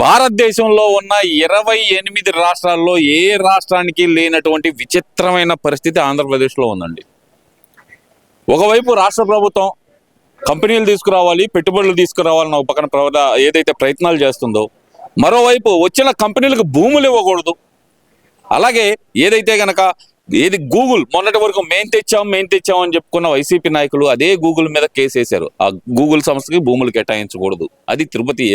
భారతదేశంలో ఉన్న 28 రాష్ట్రాల్లో ఏ రాష్ట్రానికి లేనటువంటి విచిత్రమైన పరిస్థితి ఆంధ్రప్రదేశ్లో ఉందండి. ఒకవైపు రాష్ట్ర ప్రభుత్వం కంపెనీలు తీసుకురావాలి, పెట్టుబడులు తీసుకురావాలని ఒక పక్కన ఏదైతే ప్రయత్నాలు చేస్తుందో, మరోవైపు వచ్చిన కంపెనీలకు భూములు ఇవ్వకూడదు. అలాగే ఏదైతే గనక గూగుల్ మొన్నటి వరకు మేము తెచ్చాం అని చెప్పుకున్న వైసీపీ నాయకులు అదే గూగుల్ మీద కేసు వేశారు. ఆ గూగుల్ సంస్థకి భూములు కేటాయించకూడదు. అది తిరుపతి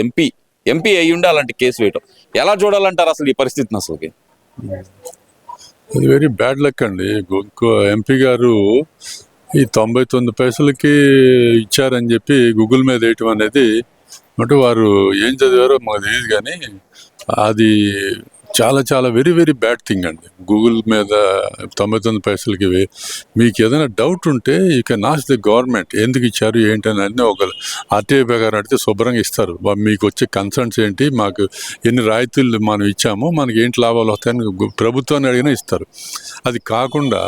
ఎంపీ అయ్యుండి అలాంటి కేసు వేయటం ఎలా చూడాలంటారు అసలు ఈ పరిస్థితిని? అసలుకి అది వెరీ బ్యాడ్ లక్ అండి. ఎంపీ గారు ఈ 99 పైసలకి ఇచ్చారని చెప్పి గూగుల్ మీద వేయటం అనేది, అంటే వారు ఏం చదివారో మాకు తెలియదు, కానీ అది చాలా చాలా వెరీ వెరీ బ్యాడ్ థింగ్ అండి. గూగుల్ మీద 99 పైసలకి మీకు ఏదైనా డౌట్ ఉంటే you can ask the government ఎందుకు ఇచ్చారు ఏంటని అన్నీ ఒక ఆర్టీఐ ప్రకారం అడిగితే శుభ్రంగా ఇస్తారు. మీకు వచ్చే కన్సర్న్స్ ఏంటి, మాకు ఎన్ని రాయితీలు మనం ఇచ్చామో, మనకి ఏంటి లాభాలు వస్తాయని ప్రభుత్వాన్ని అడిగినా ఇస్తారు. అది కాకుండా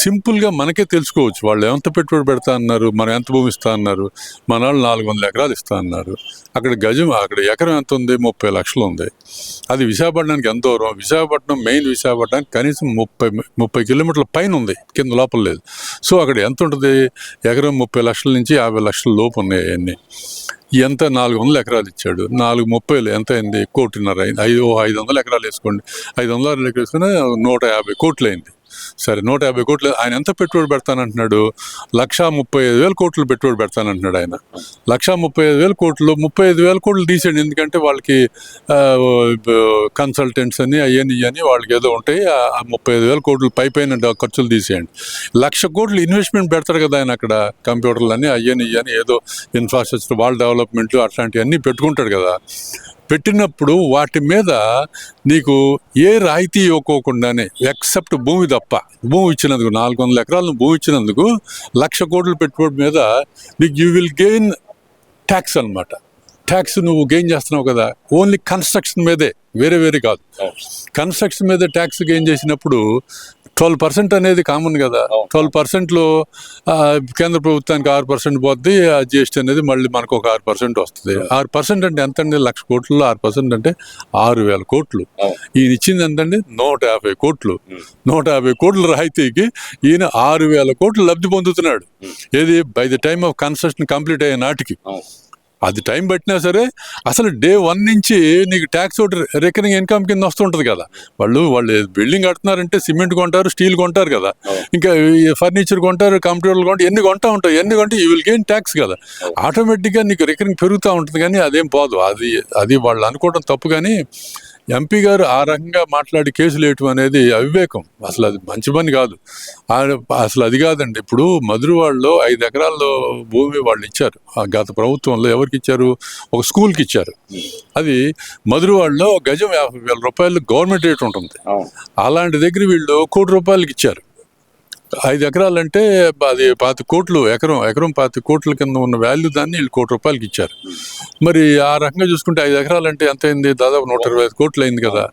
సింపుల్గా మనకే తెలుసుకోవచ్చు వాళ్ళు ఎంత పెట్టుబడి పెడతా అన్నారు, మనం ఎంత భూమి ఇస్తా అన్నారు. మన వాళ్ళు 400 ఎకరాలు ఇస్తా అన్నారు. అక్కడ ఎకరం ఎంత ఉంది? 30 లక్షలు ఉంది. అది విశాఖపట్నానికి ఎంత దూరం? విశాఖపట్నం మెయిన్ విశాఖపట్నానికి కనీసం 30 కిలోమీటర్ల పైన ఉంది, కింద లోపల లేదు. సో అక్కడ ఎంత ఉంటుంది? ఎకరం 30 లక్షల నుంచి 50 లక్షల లోపు ఉన్నాయి. అవన్నీ ఎంత 400 ఎకరాలు ఇచ్చాడు. 430 ఎంత అయింది? 1.5 అయింది. 500 ఎకరాలు వేసుకోండి. 500 ఎకరాలు వేసుకుని 150 కోట్లు అయింది. సరే, 150 కోట్లు ఆయన ఎంత పెట్టుబడి పెడతానంటున్నాడు? 1,35,000 కోట్లు పెట్టుబడి పెడతానంటున్నాడు ఆయన. 1,35,000 కోట్లు 35,000 కోట్లు తీసేయండి. ఎందుకంటే వాళ్ళకి కన్సల్టెంట్స్ అని అవన్నీ వాళ్ళకి ఏదో ఉంటాయి. 35,000 కోట్లు పైన ఖర్చులు తీసేయండి. 1,00,000 కోట్లు ఇన్వెస్ట్మెంట్ పెడతారు కదా ఆయన. అక్కడ కంప్యూటర్లు అని అవన్నీ ఏదో ఇన్ఫ్రాస్ట్రక్చర్, వాళ్ళ డెవలప్మెంట్ అట్లాంటివన్నీ పెట్టుకుంటాడు కదా. పెట్టినప్పుడు వాటి మీద నీకు ఏ రాయితీ ఇవ్వకోకుండానే, ఎక్సెప్ట్ భూమి తప్ప, భూమి ఇచ్చినందుకు 400 ఎకరాలను భూమి ఇచ్చినందుకు 1,00,000 కోట్ల పెట్టుబడి మీద నీకు యూ విల్ గెయిన్ ట్యాక్స్ అనమాట. ట్యాక్స్ నువ్వు గెయిన్ చేస్తున్నావు కదా, ఓన్లీ కన్స్ట్రక్షన్ మీదే, వేరే కాదు. కన్స్ట్రక్షన్ మీద ట్యాక్స్ గెయిన్ చేసినప్పుడు 12% అనేది కామన్ కదా. 12%లో కేంద్ర ప్రభుత్వానికి 6% పోద్ది. ఆ జిఎస్టీ అనేది మళ్ళీ మనకు ఒక 6% వస్తుంది. 6% అంటే ఎంత అండి? 1,00,000 కోట్లలో 6% అంటే 6,000 కోట్లు. ఈయన ఇచ్చింది ఎంతండి? 150 కోట్లు. 150 కోట్ల రాయితీకి ఈయన 6,000 కోట్లు లబ్ధి పొందుతున్నాడు. ఏది? By the time of construction complete అయ్యే నాటికి. అది టైం పట్టినా సరే అసలు డే 1 నుంచి నీకు ట్యాక్స్ ఒకటి రికరింగ్ ఇన్కమ్ కింద వస్తుంటుంది కదా. వాళ్ళు బిల్డింగ్ కడుతున్నారంటే సిమెంట్ కొంటారు, స్టీల్ కొంటారు కదా, ఇంకా ఫర్నిచర్ కొంటారు, కంప్యూటర్లు కొంటారు, ఎన్ని కొంటా ఉంటారు. ఎన్ని కొంటే యూ విల్ గెయిన్ ట్యాక్స్ కదా. ఆటోమేటిక్గా నీకు రికరింగ్ పెరుగుతూ ఉంటుంది. కానీ అదేం పోదు. అది వాళ్ళు అనుకోవడం తప్పు. కానీ ఎంపీ గారు ఆ రకంగా మాట్లాడి కేసులు వేయటం అనేది అవివేకం. అసలు అది మంచి పని కాదు. అసలు అది కాదండి. ఇప్పుడు మధురవాడలో 5 ఎకరాల్లో భూమి వాళ్ళు ఇచ్చారు. గత ప్రభుత్వంలో ఎవరికి ఇచ్చారు? ఒక స్కూల్కి ఇచ్చారు. అది మధురవాడలో గజం 50,000 రూపాయలు గవర్నమెంట్ రేట్ ఉంటుంది. అలాంటి దగ్గర వీళ్ళు 1 కోటి రూపాయలకి ఇచ్చారు. 5 ఎకరాలంటే అది 25 కోట్లు. ఎకరం 25 కోట్ల కింద ఉన్న వాల్యూ దాన్ని వీళ్ళు 1 కోటి రూపాయలకి ఇచ్చారు. మరి ఆ రకంగా చూసుకుంటే 5 ఎకరాలంటే ఎంత అయింది? దాదాపు 125 కోట్లు అయింది కదా.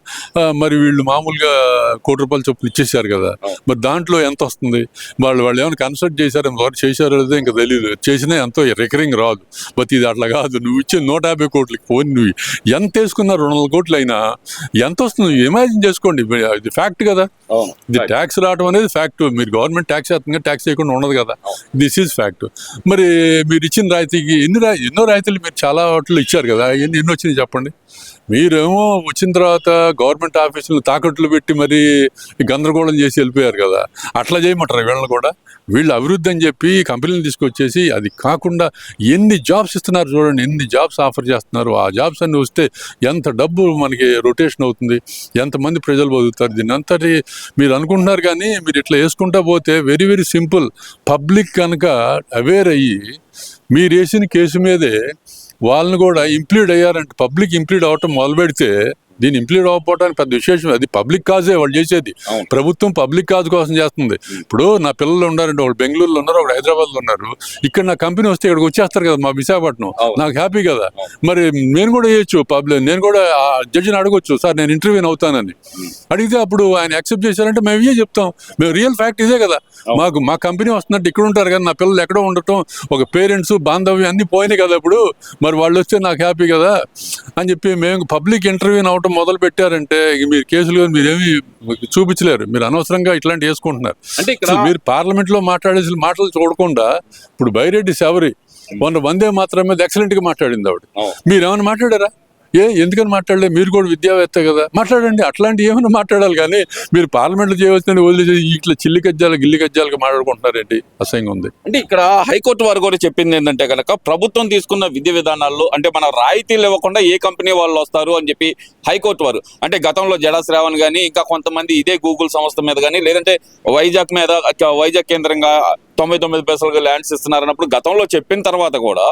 మరి వీళ్ళు మామూలుగా 1 కోటి రూపాయలు చొప్పులు ఇచ్చేసారు కదా. మరి దాంట్లో ఎంత వస్తుంది? వాళ్ళు ఏమైనా కన్సల్ట్ చేశారు, ఎంతవరకు చేశారో లేదో ఇంకా తెలియదు. చేసినా ఎంతో రికరింగ్ రాదు. బట్ ఇది అట్లా కాదు. నువ్వు ఇచ్చే 150 కోట్లకి పోనీ నువ్వు ఎంత వేసుకున్నా 200 కోట్లు అయినా ఎంత వస్తుంది? ఇమాజిన్ చేసుకోండి. ఇది ఫ్యాక్ట్ కదా. ఇది ట్యాక్స్ రావడం అనేది ఫ్యాక్ట్. మీరు గవర్నమెంట్ ట్యాక్స్ వేస్తుందిగా, ట్యాక్స్ చేయకుండా ఉండదు కదా. This is fact. మరి మీరు ఇచ్చిన రాయితీకి ఎన్నో రాయితీలు మీరు చాలా వాటిలో ఇచ్చారు కదా. ఎన్ని వచ్చినాయి చెప్పండి. మీరేమో వచ్చిన తర్వాత గవర్నమెంట్ ఆఫీసులు తాకట్లు పెట్టి మరి గందరగోళం చేసి వెళ్ళిపోయారు కదా. అట్లా చేయమంటారు వీళ్ళని కూడా. వీళ్ళు అభివృద్ధి అని చెప్పి కంపెనీలు తీసుకొచ్చేసి, అది కాకుండా ఎన్ని జాబ్స్ ఇస్తున్నారు చూడండి, ఎన్ని జాబ్స్ ఆఫర్ చేస్తున్నారు. ఆ జాబ్స్ అన్ని వస్తే ఎంత డబ్బు మనకి రొటేషన్ అవుతుంది, ఎంతమంది ప్రజలు బతుకుతారు. దీన్ని అంతటి మీరు అనుకుంటున్నారు. కానీ మీరు ఇట్లా వేసుకుంటా పోతే వెరీ వెరీ సింపుల్. పబ్లిక్ కనుక అవేర్ అయ్యి మీరు వేసిన కేసు మీదే వాళ్ళని కూడా ఇంప్లీడ్ అయ్యారంటే, పబ్లిక్ ఇంప్లీడ్ అవటం మొదలు పెడితే దీన్ని ఇంప్లీడ్ అవ్వకపోవడానికి పెద్ద విశేషం. అది పబ్లిక్ కాజే వాళ్ళు చేసేది. ప్రభుత్వం పబ్లిక్ కాజ్ కోసం చేస్తుంది. ఇప్పుడు నా పిల్లలు ఉన్నారంటే ఒకడు బెంగళూరులో ఉన్నారు, ఒకడు హైదరాబాద్ లో ఉన్నారు. ఇక్కడ నా కంపెనీ వస్తే ఇక్కడికి వచ్చేస్తారు కదా మా విశాఖపట్నం, నాకు హ్యాపీ కదా. మరి నేను కూడా చేయొచ్చు పబ్లిక్, నేను కూడా ఆ జడ్జిని అడగొచ్చు, సార్ నేను ఇంటర్వ్యూ అవుతానని. అడిగితే అప్పుడు ఆయన యాక్సెప్ట్ చేశారంటే మేము ఇవే చెప్తాం, మేము రియల్ ఫ్యాక్ట్ ఇదే కదా. మాకు మా కంపెనీ వస్తున్నట్టు ఇక్కడ ఉంటారు కదా, నా పిల్లలు ఎక్కడో ఉండటం, ఒక పేరెంట్స్ బాంధవ్యం అన్ని పోయినాయి కదా ఇప్పుడు, మరి వాళ్ళు వస్తే నాకు హ్యాపీ కదా అని చెప్పి మేము పబ్లిక్ ఇంటర్వ్యూ అవటం మొదలు పెట్టారంటే మీరు కేసులు మీరేమి చూపించలేరు. మీరు అనవసరంగా ఇట్లాంటి వేసుకుంటున్నారు. అంటే ఇక్కడ మీరు పార్లమెంట్ లో మాట్లాడేసి మాటలు చూడకుండా ఇప్పుడు బైరెడ్డి శబరి వందే మాత్రం మీద ఎక్సలెంట్ గా మాట్లాడింది ఆవిడ. మీరు ఏమైనా మాట్లాడారా? ఎందుకని మాట్లాడలేదు? మీరు కూడా విద్యావేత్త కదా, మాట్లాడండి. అట్లాంటి ఏమైనా మాట్లాడాలి కానీ మీరు పార్లమెంట్లో చేయవలసిన వదిలేసి ఇట్లా చిల్లి కజ్జాలు గిల్లి కజ్జాలుగా మాట్లాడుకుంటున్నారేంటి? అసహ్యంగా ఉంది. అంటే ఇక్కడ హైకోర్టు వారు కూడా చెప్పింది ఏంటంటే కనుక ప్రభుత్వం తీసుకున్న విధి విధానాల్లో అంటే మన రాయితీలు ఇవ్వకుండా ఏ కంపెనీ వాళ్ళు వస్తారు అని చెప్పి హైకోర్టు వారు అంటే గతంలో జడా శ్రావణ్ కానీ ఇంకా కొంతమంది ఇదే గూగుల్ సంస్థ మీద కానీ లేదంటే వైజాగ్ కేంద్రంగా 99 పైసలుగా ల్యాండ్స్ ఇస్తున్నారు అన్నప్పుడు గతంలో చెప్పిన తర్వాత కూడా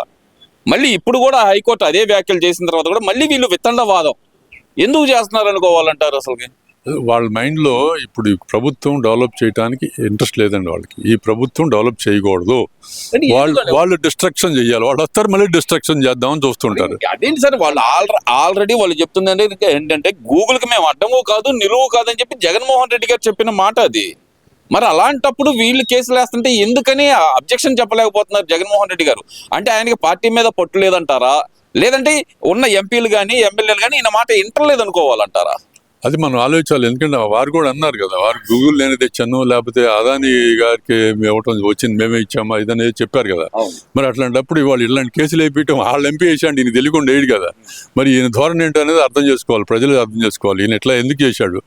మళ్ళీ ఇప్పుడు కూడా హైకోర్టు అదే వ్యాఖ్యలు చేసిన తర్వాత కూడా మళ్ళీ వీళ్ళు వితండవాదం ఎందుకు చేస్తున్నారు అనుకోవాలంటారు? అసలుకి వాళ్ళ మైండ్ లో ఇప్పుడు ఈ ప్రభుత్వం డెవలప్ చేయడానికి ఇంట్రెస్ట్ లేదండి వాళ్ళకి. ఈ ప్రభుత్వం డెవలప్ చేయకూడదు, వాళ్ళు డిస్ట్రక్షన్ చేయాలి. వాళ్ళు వస్తారు మళ్ళీ డిస్ట్రక్షన్ చేద్దామని చూస్తుంటారు. అదేంటి సార్, వాళ్ళు ఆల్రెడీ వాళ్ళు చెప్తుంది ఏంటంటే గూగుల్ కి మేము అడ్డము కాదు నిలువు కాదని చెప్పి జగన్మోహన్ రెడ్డి గారు చెప్పిన మాట అది. మరి అలాంటప్పుడు వీళ్ళు కేసులు వేస్తుంటే ఎందుకని అబ్జెక్షన్ చెప్పలేకపోతున్నారు జగన్మోహన్ రెడ్డి గారు? అంటే ఆయనకి పార్టీ మీద పట్టు లేదంటారా, లేదంటే ఉన్న ఎంపీలు కానీ ఎమ్మెల్యేలు కానీ ఈయన మాట ఇంటర్లేదు అనుకోవాలంటారా? అది మనం ఆలోచించాలి. ఎందుకంటే వారు కూడా అన్నారు కదా, వారు గూగుల్ నేను తెచ్చాను లేకపోతే అదాని గారికి ఇవ్వటం వచ్చింది మేమే ఇచ్చామా ఇదనేది చెప్పారు కదా. మరి అట్లాంటప్పుడు వాళ్ళు ఇలాంటి కేసులు వేయటం వాళ్ళు ఎంపీ వేసాడు, ఈయన తెలియకుండా వేయడు కదా. మరి ఈయన ధోరణి ఏంటి అనేది అర్థం చేసుకోవాలి, ప్రజలు అర్థం చేసుకోవాలి. ఈయన ఎట్లా ఎందుకు చేశాడు?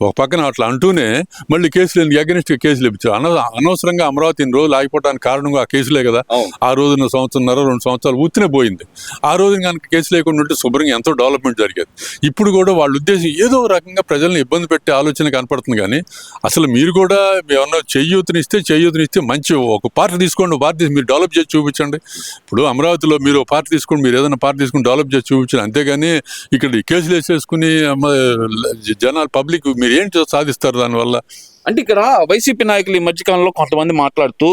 ఒక పక్కన అట్లా అంటూనే మళ్ళీ కేసులు ఎందుకు అగెనిస్ట్ కేసులు ఇప్పించారు? అనవసరంగా అమరావతి ఇన్ని రోజులు ఆగిపోవడానికి కారణంగా ఆ కేసులే కదా. ఆ రోజున సంవత్సరంన్నర 2 సంవత్సరాలు ఊతినే పోయింది. ఆ రోజున కనుక కేసు లేకుండా ఉంటే శుభ్రంగా ఎంతో డెవలప్మెంట్ జరిగేది. ఇప్పుడు కూడా వాళ్ళ ఉద్దేశం ఏదో రకంగా ప్రజల్ని ఇబ్బంది పెట్టే ఆలోచన కనపడుతుంది. కానీ అసలు మీరు కూడా ఏమన్నా చేయూతనిస్తే మంచి ఒక పార్టీ తీసుకోండి, పార్టీ మీరు డెవలప్ చేసి చూపించండి. ఇప్పుడు అమరావతిలో మీరు పార్టీ తీసుకోండి, మీరు ఏదైనా పార్టీ తీసుకుని డెవలప్ చేసి చూపించండి. అంతేగాని ఇక్కడ కేసులు వేసేసుకుని జనాలు పబ్లిక్ మీరు ఏంటి సాధిస్తారు దానివల్ల? అంటే ఇక్కడ వైసీపీ నాయకులు ఈ మధ్యకాలంలో కొంతమంది మాట్లాడుతూ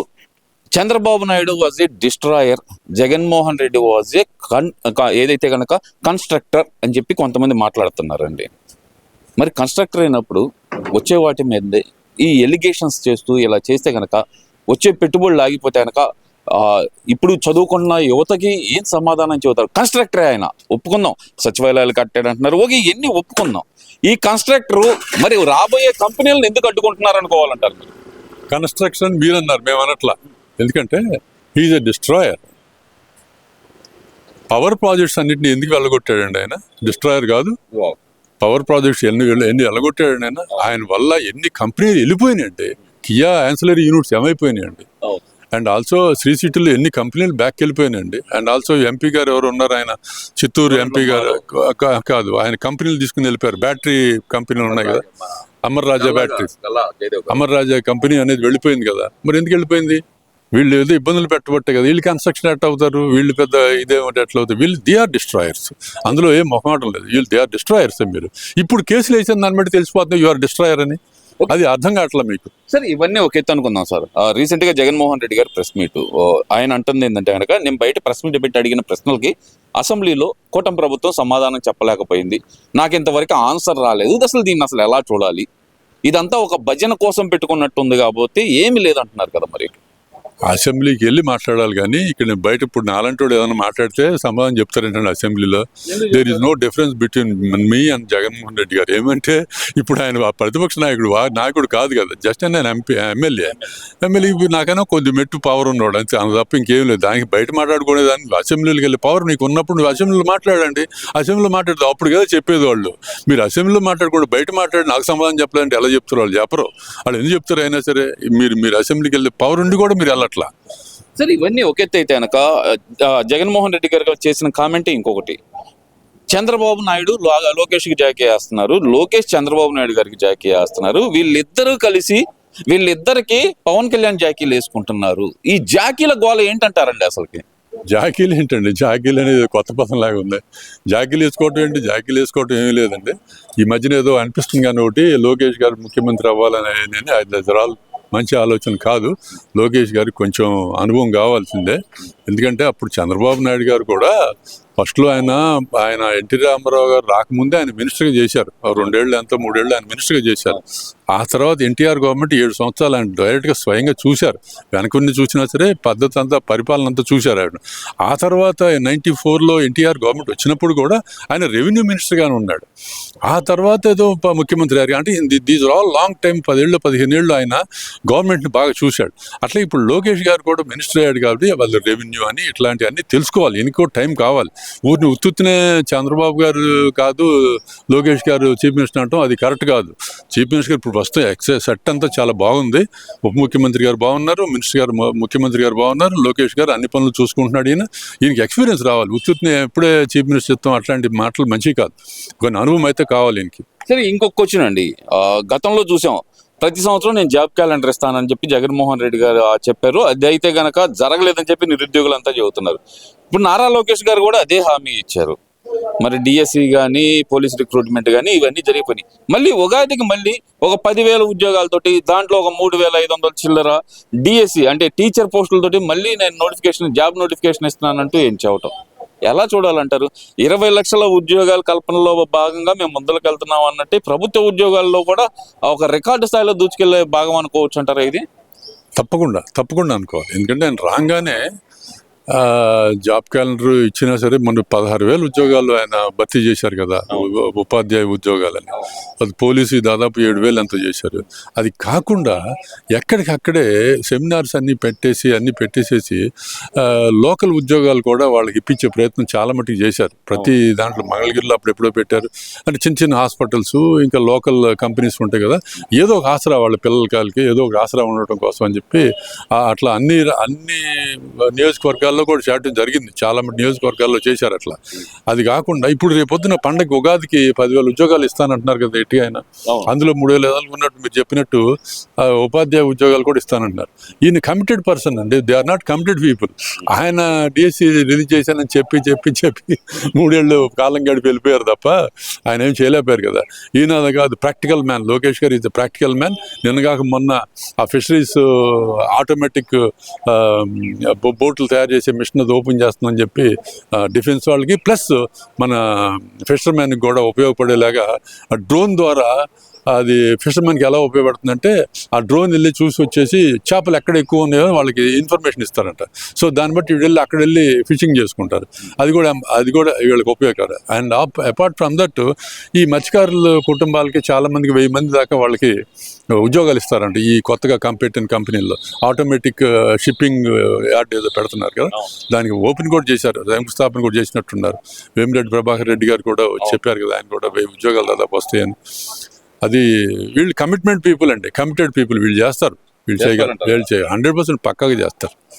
Chandrababu Naidu was a destroyer, Jaganmohan Reddy was a ఏదైతే కనుక కన్స్ట్రక్టర్ అని చెప్పి కొంతమంది మాట్లాడుతున్నారండి. మరి కన్స్ట్రక్టర్ అయినప్పుడు వచ్చే వాటి మీద ఈ ఎలిగేషన్స్ చేస్తూ ఇలా చేస్తే కనుక వచ్చే పెట్టుబడులు ఆగిపోతే కనుక ఇప్పుడు చదువుకున్న యువతకి ఏం సమాధానం చెబుతారు? కన్స్ట్రక్టరే ఆయన, ఒప్పుకుందాం, సచివాలయాలు కట్టాడు అంటున్నారు, ఓకే, ఎన్ని ఒప్పుకుందాం. ఈ కన్స్ట్రక్టరు మరి రాబోయే కంపెనీలను ఎందుకు అడ్డుకుంటున్నారు అనుకోవాలంటారు? కన్స్ట్రక్షన్ మీరు అన్నారు, మేము అనట్లా. ఎందుకంటే హీఈస్ ఎ డిస్ట్రాయర్. పవర్ ప్రాజెక్ట్స్ అన్నింటినీ ఎందుకు వెళ్ళగొట్టాడండి ఆయన? డిస్ట్రాయర్ కాదు, పవర్ ప్రాజెక్ట్స్ ఎన్ని వెళ్ళగొట్టాడు ఆయన. ఆయన వల్ల ఎన్ని కంపెనీలు వెళ్ళిపోయినాయండి. కియా యాన్సిలరీ యూనిట్స్ ఏమైపోయినాయండి. అండ్ ఆల్సో శ్రీ సిటీలో ఎన్ని కంపెనీలు బ్యాక్ వెళ్ళిపోయినాయండి. అండ్ ఆల్సో ఎంపీ గారు ఎవరు ఉన్నారు, ఆయన చిత్తూరు ఎంపీ గారు కాదు, ఆయన కంపెనీలు తీసుకుని వెళ్ళిపోయారు. బ్యాటరీ కంపెనీలు ఉన్నాయి కదా, అమర్ రాజా బ్యాటరీస్, అమర్ రాజా కంపెనీ అనేది వెళ్ళిపోయింది కదా. మరి ఎందుకు వెళ్ళిపోయింది? వీళ్ళు ఏదో ఇబ్బందులు పెట్టబట్టే కదా. వీళ్ళు కన్స్ట్రక్షన్ ఎట్లా అవుతారు? వీళ్ళు పెద్ద ఇదేమంటే ఎట్లా అవుతారు? వీళ్ళు దే ఆర్ డిస్ట్రాయర్స్. అందులో ఏం మొహమాటం లేదు. వీళ్ళు దే ఆర్ డిస్ట్రాయర్స్. మీరు ఇప్పుడు కేసులు వేసిన దాన్ని బట్టి తెలిసిపోతుంది యు ఆర్ డిస్ట్రాయర్ అని. అది అర్థం కావట్లా మీకు. సార్ ఇవన్నీ ఒక ఎత్తు అనుకుందాం సార్. రీసెంట్ గా జగన్మోహన్ రెడ్డి గారు ప్రెస్ మీట్, ఆయన అంటుంది ఏంటంటే కనుక నేను బయట ప్రెస్ మీట్ పెట్టి అడిగిన ప్రశ్నలకి అసెంబ్లీలో కూటమి ప్రభుత్వం సమాధానం చెప్పలేకపోయింది, నాకు ఇంతవరకు ఆన్సర్ రాలేదు, అసలు దీన్ని అసలు ఎలా చూడాలి, ఇదంతా ఒక భజన కోసం పెట్టుకున్నట్టుంది కాబట్టి ఏమి లేదంటున్నారు కదా. మరి అసెంబ్లీకి వెళ్ళి మాట్లాడాలి కానీ ఇక్కడ నేను బయట ఇప్పుడు నాలంటి ఏదైనా మాట్లాడితే సమాధానం చెప్తారేంటండి అసెంబ్లీలో? There is no difference between మీ అండ్ జగన్మోహన్ రెడ్డి గారు. ఏమంటే ఇప్పుడు ఆయన ప్రతిపక్ష నాయకుడు కాదు కదా, జస్ట్ నేను ఎమ్మెల్యే నాకైనా కొద్ది మెట్టు పవర్ ఉన్నాడు అంతే, అంత తప్ప ఇంకేం లేదు. దానికి బయట మాట్లాడుకునేదానికి అసెంబ్లీకి వెళ్ళి పవర్ నీకు ఉన్నప్పుడు నువ్వు అసెంబ్లీలో మాట్లాడండి. అసెంబ్లీలో మాట్లాడితే అప్పుడు కదా చెప్పేది వాళ్ళు. మీరు అసెంబ్లీలో మాట్లాడకుండా బయట మాట్లాడి నాకు సమాధానం చెప్పాలంటే ఎలా చెప్తారు? వాళ్ళు చెప్పరు. వాళ్ళు ఎందుకు చెప్తారు? అయినా సరే మీరు అసెంబ్లీకి వెళ్ళి పవర్ ఉండి కూడా మీరు వెళ్ళట్లా. సరే ఇవన్నీ ఒక ఎత్తు అయితే కనుక జగన్మోహన్ రెడ్డి గారు చేసిన కామెంటే ఇంకొకటి, చంద్రబాబు నాయుడు లోకేష్కి జాకీ వేస్తున్నారు, లోకేష్ చంద్రబాబు నాయుడు గారికి జాకీ వేస్తున్నారు, వీళ్ళిద్దరూ కలిసి వీళ్ళిద్దరికి పవన్ కళ్యాణ్ జాకీలు వేసుకుంటున్నారు. ఈ జాకీల గోల ఏంటంటారండి అసలుకి? జాకీలు ఏంటండి, జాకీలు అనేది కొత్త పదం లాగా ఉంది. జాకీలు వేసుకోవటం ఏంటి, జాకీలు వేసుకోవటం ఏమీ లేదండి. ఈ మధ్యన ఏదో అనిపిస్తుంది కానీ ఒకటి, లోకేష్ గారు ముఖ్యమంత్రి అవ్వాలని అది మంచి ఆలోచన కాదు. లోకేష్ గారికి కొంచెం అనుభవం కావాల్సిందే. ఎందుకంటే అప్పుడు చంద్రబాబు నాయుడు గారు కూడా ఫస్ట్లో ఆయన ఎన్టీ రామారావు గారు రాకముందే ఆయన మినిస్టర్గా చేశారు. 2 ఏళ్ళు ఎంతో 3 ఏళ్ళు ఆయన మినిస్టర్గా చేశారు. ఆ తర్వాత ఎన్టీఆర్ గవర్నమెంట్ 7 సంవత్సరాలు ఆయన డైరెక్ట్గా స్వయంగా చూశారు. వెనకుని చూసినా సరే పద్ధతి అంతా, పరిపాలన అంతా చూశారు ఆయన. ఆ తర్వాత 94లో ఎన్టీఆర్ గవర్నమెంట్ వచ్చినప్పుడు కూడా ఆయన రెవెన్యూ మినిస్టర్గానే ఉన్నాడు. ఆ తర్వాత ఏదో ముఖ్యమంత్రి గారు, అంటే these are all long time, 10 ఏళ్ళు 15 ఏళ్ళు ఆయన గవర్నమెంట్ని బాగా చూశాడు. అట్లా ఇప్పుడు లోకేష్ గారు కూడా మినిస్టర్ అయ్యాడు కాబట్టి వాళ్ళు రెవెన్యూ అని ఇట్లాంటివన్నీ తెలుసుకోవాలి. ఎన్నికో టైం కావాలి. ఊరిని ఉత్తునే చంద్రబాబు గారు కాదు లోకేష్ గారు చీఫ్ మినిస్టర్ అంటాం, అది కరెక్ట్ కాదు. చీఫ్ మినిస్టర్ ఇప్పుడు ప్రస్తుతం సెట్ అంతా చాలా బాగుంది. ఉప ముఖ్యమంత్రి గారు బాగున్నారు, మినిస్టర్ గారు, ముఖ్యమంత్రి గారు బాగున్నారు, లోకేష్ గారు అన్ని పనులు చూసుకుంటున్నాడు. ఈయనకి ఎక్స్పీరియన్స్ రావాలి. ఉత్తునే ఎప్పుడే చీఫ్ మినిస్టర్ ఇస్తాం అట్లాంటి మాటలు మంచివి కాదు. కొన్ని అనుభవం అయితే కావాలి ఈయనకి. సరే, ఇంకొక క్వశ్చన్ అండి. గతంలో చూసాం, ప్రతి సంవత్సరం నేను జాబ్ క్యాలెండర్ ఇస్తానని చెప్పి జగన్మోహన్ రెడ్డి గారు చెప్పారు. అది అయితే గనక జరగలేదని చెప్పి నిరుద్యోగులంతా చెబుతున్నారు. ఇప్పుడు నారా లోకేష్ గారు కూడా అదే హామీ ఇచ్చారు. మరి డిఎస్సి కానీ, పోలీస్ రిక్రూట్మెంట్ కానీ ఇవన్నీ జరిగిపోయినాయి. మళ్ళీ ఉగాదికి మళ్ళీ ఒక 10,000 ఉద్యోగాలతోటి, దాంట్లో ఒక 3,500 చిల్లర డిఎస్సి అంటే టీచర్ పోస్టులతోటి మళ్ళీ నేను జాబ్ నోటిఫికేషన్ ఇస్తున్నానంటూ ఏం చెప్పటం ఎలా చూడాలంటారు? 20 లక్షల ఉద్యోగాల కల్పనలో భాగంగా మేము ముందుకు వెళ్తున్నాం అన్నట్టు ప్రభుత్వ ఉద్యోగాల్లో కూడా ఒక రికార్డు స్థాయిలో దూచుకెళ్లే భాగం అనుకోవచ్చు అంటారా ఇది? తప్పకుండా అనుకోవాలి. ఎందుకంటే ఆయన రాగానే జాబ్ క్యాలెండర్ ఇచ్చినా సరే మన 16,000 ఉద్యోగాలు ఆయన భర్తీ చేశారు కదా, ఉపాధ్యాయ ఉద్యోగాలని. అది పోలీసు దాదాపు 7,000 ఎంతో చేశారు. అది కాకుండా ఎక్కడికక్కడే సెమినార్స్ అన్నీ పెట్టేసేసి లోకల్ ఉద్యోగాలు కూడా వాళ్ళకి ఇప్పించే ప్రయత్నం చాలా మటుకు చేశారు. ప్రతి దాంట్లో మంగళగిరిలో అప్పుడెప్పుడో పెట్టారు. అంటే చిన్న హాస్పిటల్స్, ఇంకా లోకల్ కంపెనీస్ ఉంటాయి కదా, ఏదో ఒక ఆసరా వాళ్ళ పిల్లలకి ఏదో ఒక ఆసరా ఉండటం కోసం అని చెప్పి అట్లా అన్ని నియోజకవర్గాల్లో కూడా చేయడం జరిగింది. చాలా మంది నియోజకవర్గాల్లో చేశారు అట్లా. అది కాకుండా ఇప్పుడు రేపొద్దున పండగ ఉగాదికి 10,000 ఉద్యోగాలు ఇస్తానంటున్నారు కదా ఎట్టి ఆయన. అందులో 3,000 ఉన్నట్టు మీరు చెప్పినట్టు ఉపాధ్యాయ ఉద్యోగాలు కూడా ఇస్తానంటున్నారు. ఈయన కమిటెడ్ పర్సన్ అండి, they are not committed people. ఆయన డిఎస్సి రిలీజ్ చేశానని చెప్పి 3 ఏళ్ళు కాలం గడిపి వెళ్ళిపోయారు తప్ప ఆయన ఏం చేయలేకపోయారు కదా. ఈయన అది కాదు, ప్రాక్టికల్ మ్యాన్. లోకేష్ గారు ఈజ్ ద ప్రాక్టికల్ మ్యాన్. నిన్నగాక మొన్న ఆ ఫిషరీస్ ఆటోమేటిక్ బోట్లు తయారు చేసే మిషన్ అది ఓపెన్ చేస్తుందని చెప్పి డిఫెన్స్ వాళ్ళకి ప్లస్ మన ఫిషర్మెన్కి కూడా ఉపయోగపడేలాగా డ్రోన్ ద్వారా అది ఫిషర్మెన్కి ఎలా ఉపయోగపడుతుందంటే ఆ డ్రోన్ వెళ్ళి చూసి వచ్చేసి చేపలు ఎక్కడ ఎక్కువ ఉన్నాయో వాళ్ళకి ఇన్ఫర్మేషన్ ఇస్తారంట. సో దాన్ని బట్టి వీళ్ళు వెళ్ళి అక్కడ వెళ్ళి ఫిషింగ్ చేసుకుంటారు. అది కూడా వీళ్ళకి ఉపయోగకరం. అండ్ అపార్ట్ ఫ్రమ్ దట్ ఈ మత్స్యకారుల కుటుంబాలకి చాలా మందికి 1000 మంది దాకా వాళ్ళకి ఉద్యోగాలు ఇస్తారంట. ఈ కొత్తగా పెట్టిన కంపెనీల్లో ఆటోమేటిక్ షిప్పింగ్ యార్డ్ ఏదో పెడుతున్నారు కదా, దానికి ఓపెన్ కూడా చేశారు, శంకుస్థాపన కూడా చేసినట్టున్నారు. వేమిరెడ్డి ప్రభాకర్ రెడ్డి గారు కూడా చెప్పారు కదా, ఆయన కూడా 1000 ఉద్యోగాలు దాదాపు వస్తాయని. అది వీళ్ళు కమిట్మెంట్ పీపుల్ అండి, కమిటెడ్ పీపుల్. వీళ్ళు చేస్తారు, వీళ్ళు చేయగలరు, 100% పక్కాగా చేస్తారు.